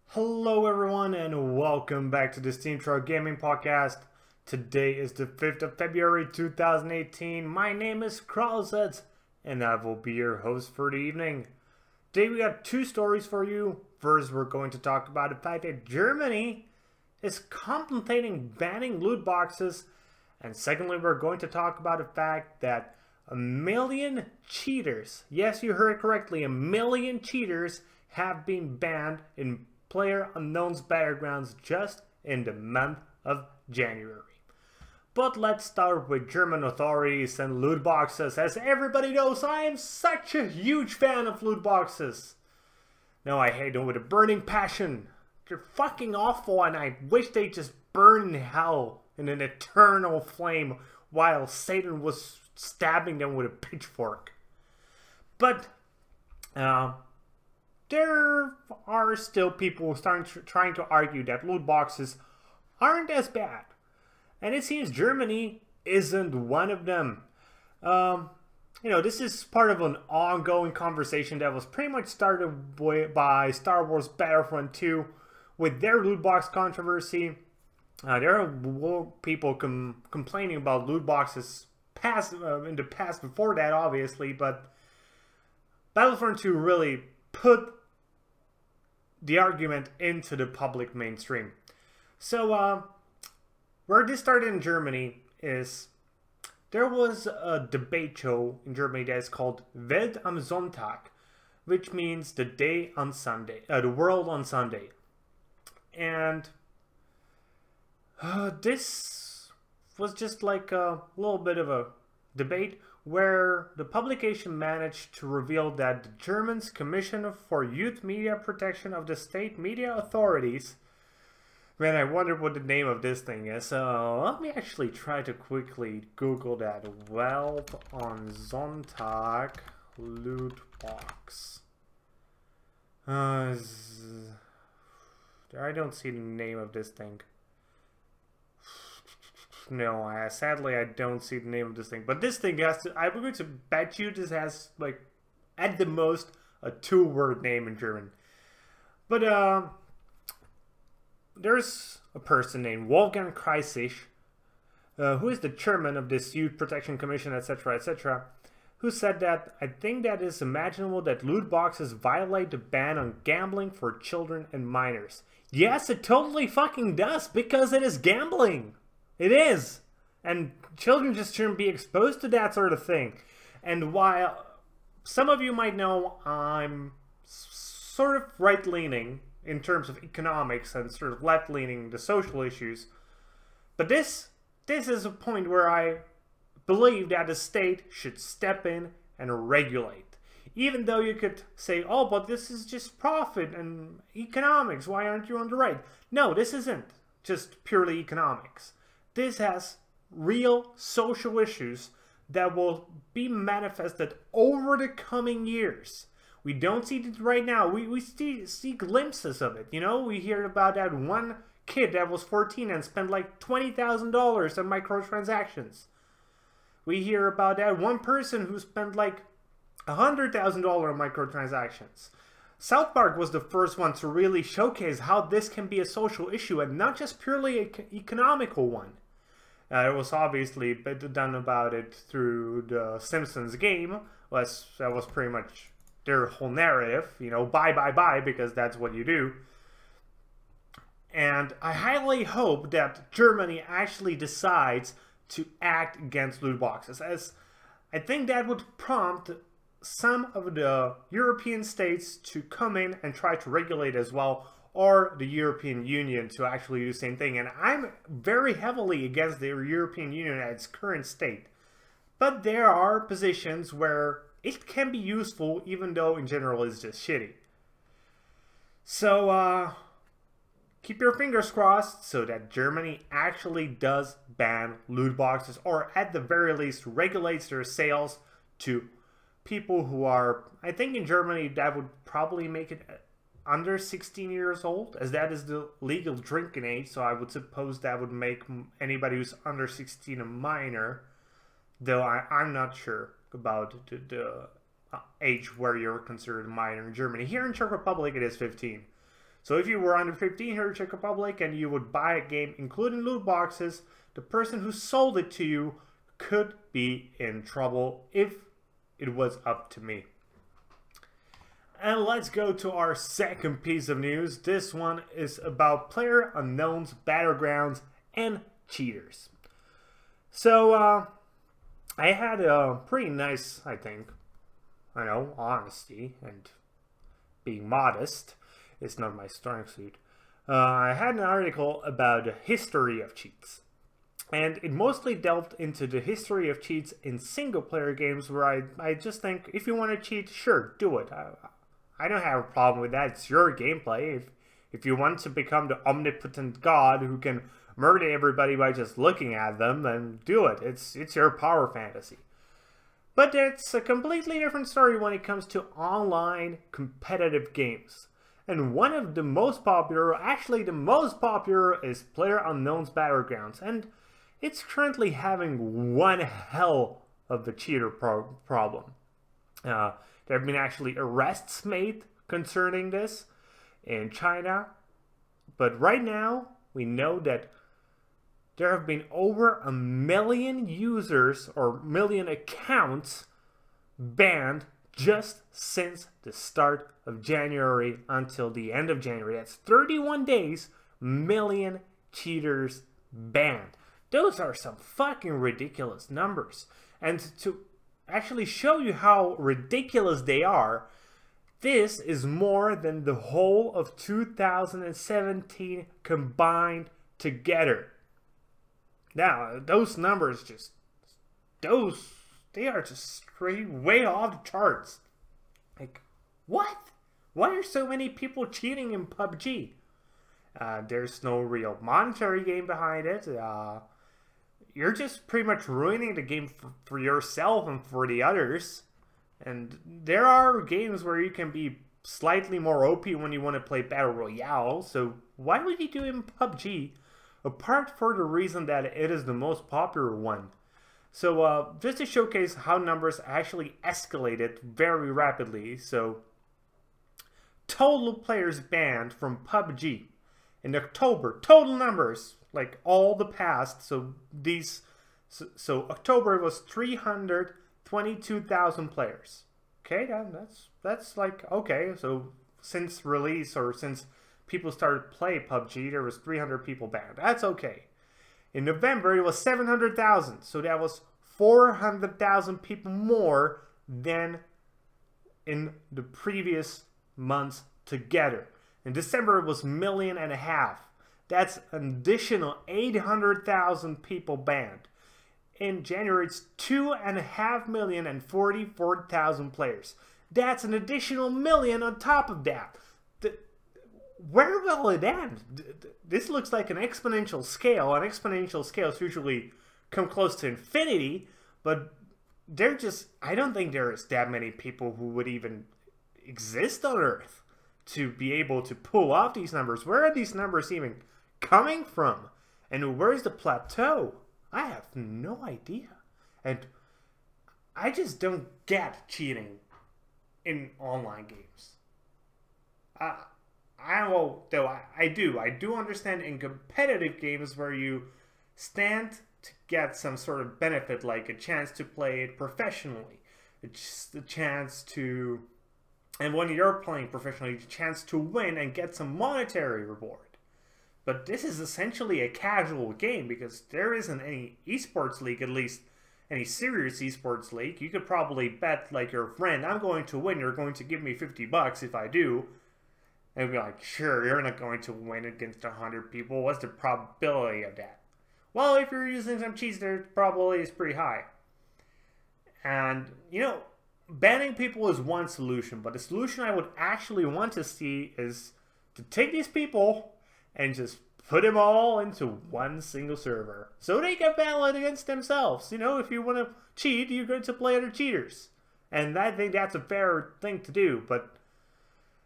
Hello everyone and welcome back to the SteemTrail Gaming podcast. Today is the 5th of February 2018. My name is Kralizec and I will be your host for the evening. Today we got two stories for you. First, we're going to talk about the fact that Germany is contemplating banning loot boxes. And secondly, we're going to talk about the fact that 1 million cheaters, yes, you heard correctly, 1 million cheaters have been banned in PlayerUnknown's battlegrounds just in the month of January. But let's start with German authorities and loot boxes. As everybody knows, I am such a huge fan of loot boxes. No, I hate them with a burning passion. They're fucking awful and I wish they just burn in hell in an eternal flame while Satan was stabbing them with a pitchfork. But, there are still people trying to argue that loot boxes aren't as bad. And it seems Germany isn't one of them. This is part of an ongoing conversation that was pretty much started by Star Wars Battlefront 2 with their loot box controversy. There are people complaining about loot boxes in the past before that, obviously, but Battlefront 2 really put the argument into the public mainstream. So, where this started in Germany is there was a debate show in Germany that is called Welt am Sonntag, which means the day on Sunday, the world on Sunday. And this was just like a little bit of a debate where the publication managed to reveal that the Germans' Commission for Youth Media Protection of the State Media Authorities, man, I wonder what the name of this thing is. Let me actually try to quickly Google that. Welt on Sonntag loot box. I don't see the name of this thing. No, sadly I don't see the name of this thing. But this thing has to, I'm going to bet you this has, like, at the most, a 2-word name in German. But, there's a person named Wolfgang Kralizec, who is the chairman of this Youth Protection Commission, etc., etc., who said that, I think that it's imaginable that loot boxes violate the ban on gambling for children and minors. Yes, it totally fucking does, because it is gambling. It is. And children just shouldn't be exposed to that sort of thing. And while some of you might know I'm sort of right-leaning in terms of economics and sort of left-leaning the social issues, but this is a point where I believe that the state should step in and regulate. Even though you could say, oh, but this is just profit and economics, why aren't you on the right? No, this isn't just purely economics. This has real social issues that will be manifested over the coming years. We don't see it right now. We see glimpses of it. You know, we hear about that one kid that was 14 and spent like $20,000 on microtransactions. We hear about that one person who spent like $100,000 on microtransactions. South Park was the first one to really showcase how this can be a social issue and not just purely an economical one. It was obviously done about it through the Simpsons game. That was pretty much their whole narrative. You know, buy, because that's what you do. And I highly hope that Germany actually decides to act against loot boxes, as I think that would prompt some of the European states to come in and try to regulate as well, or the European Union to actually do the same thing. And I'm very heavily against the European Union at its current state. But there are positions where it can be useful, even though in general it's just shitty. So, keep your fingers crossed so that Germany actually does ban loot boxes, or at the very least regulates their sales to people who are, I think in Germany that would probably make it under 16 years old, as that is the legal drinking age, so I would suppose that would make anybody who's under 16 a minor, though I'm not sure. about the age where you're considered a minor in Germany. Here in Czech Republic, it is 15. So if you were under 15 here in Czech Republic and you would buy a game including loot boxes, the person who sold it to you could be in trouble if it was up to me. And let's go to our second piece of news. This one is about PlayerUnknown's Battlegrounds and cheaters. So, I had a pretty nice, I think, honesty and being modest is not my strong suit. I had an article about the history of cheats. And it mostly delved into the history of cheats in single-player games where I just think, if you want to cheat, sure, do it. I don't have a problem with that. It's your gameplay. If you want to become the omnipotent god who can murder everybody by just looking at them, then do it. It's your power fantasy. But it's a completely different story when it comes to online competitive games. And one of the most popular, actually the most popular, is PlayerUnknown's Battlegrounds. And it's currently having one hell of a cheater problem. There have been actually arrests made concerning this in China. But right now, we know that there have been over 1 million users or million accounts banned just since the start of January until the end of January. That's 31 days, million cheaters banned. Those are some fucking ridiculous numbers. And to actually show you how ridiculous they are, this is more than the whole of 2017 combined together. Now, those numbers they are just straight way off the charts. Like, what? Why are so many people cheating in PUBG? There's no real monetary gain behind it. You're just pretty much ruining the game for yourself and for the others. And there are games where you can be slightly more OP when you want to play Battle Royale. So why would you do it in PUBG? Apart from the reason that it is the most popular one. So just to showcase how numbers actually escalated very rapidly. So total players banned from PUBG in October, total numbers, like all the past, so October was 322,000 players. Okay, that's like, okay, so since release or since people started to play PUBG, there was 300 people banned. That's okay. In November, it was 700,000, so that was 400,000 people more than in the previous months together. In December, it was 1.5 million. That's an additional 800,000 people banned. In January, it's 2.5 million and 44,000 players. That's an additional million on top of that. Where will it end? This looks like an exponential scale. An exponential scales usually come close to infinity, but I don't think there is that many people who would even exist on Earth to be able to pull off these numbers. Where are these numbers even coming from? And where's the plateau? I have no idea. And I just don't get cheating in online games. I do understand in competitive games where you stand to get some sort of benefit, like a chance to play it professionally, it's a chance to, and when you're playing professionally, a chance to win and get some monetary reward. But this is essentially a casual game because there isn't any esports league, at least any serious esports league. You could probably bet like your friend, I'm going to win, you're going to give me $50 if I do. And be like, sure, you're not going to win against 100 people. What's the probability of that? Well, if you're using some cheats, the probability is pretty high. And, you know, banning people is one solution. But the solution I would actually want to see is to take these people and just put them all into one single server. So they can battle it against themselves. You know, if you want to cheat, you're going to play other cheaters. And I think that's a fair thing to do. But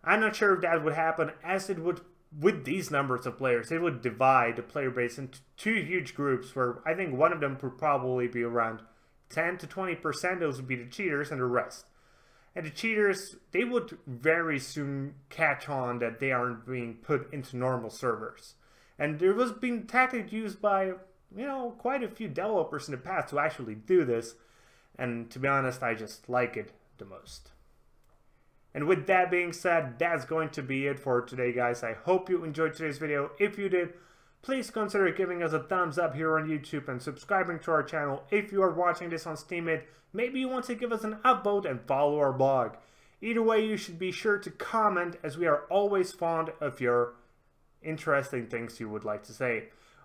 I'm not sure if that would happen as it would with these numbers of players. It would divide the player base into two huge groups where I think one of them would probably be around 10 to 20%, those would be the cheaters, and the rest. And the cheaters, they would very soon catch on that they aren't being put into normal servers. And there was being tactic used by, quite a few developers in the past to actually do this. And to be honest, I just like it the most. And with that being said, that's going to be it for today, guys. I hope you enjoyed today's video. If you did, please consider giving us a thumbs up here on YouTube and subscribing to our channel. If you are watching this on Steemit, maybe you want to give us an upvote and follow our blog. Either way, you should be sure to comment, as we are always fond of your interesting things you would like to say.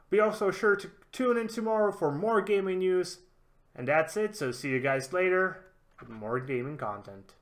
Be also sure to tune in tomorrow for more gaming news. And that's it, so see you guys later with more gaming content.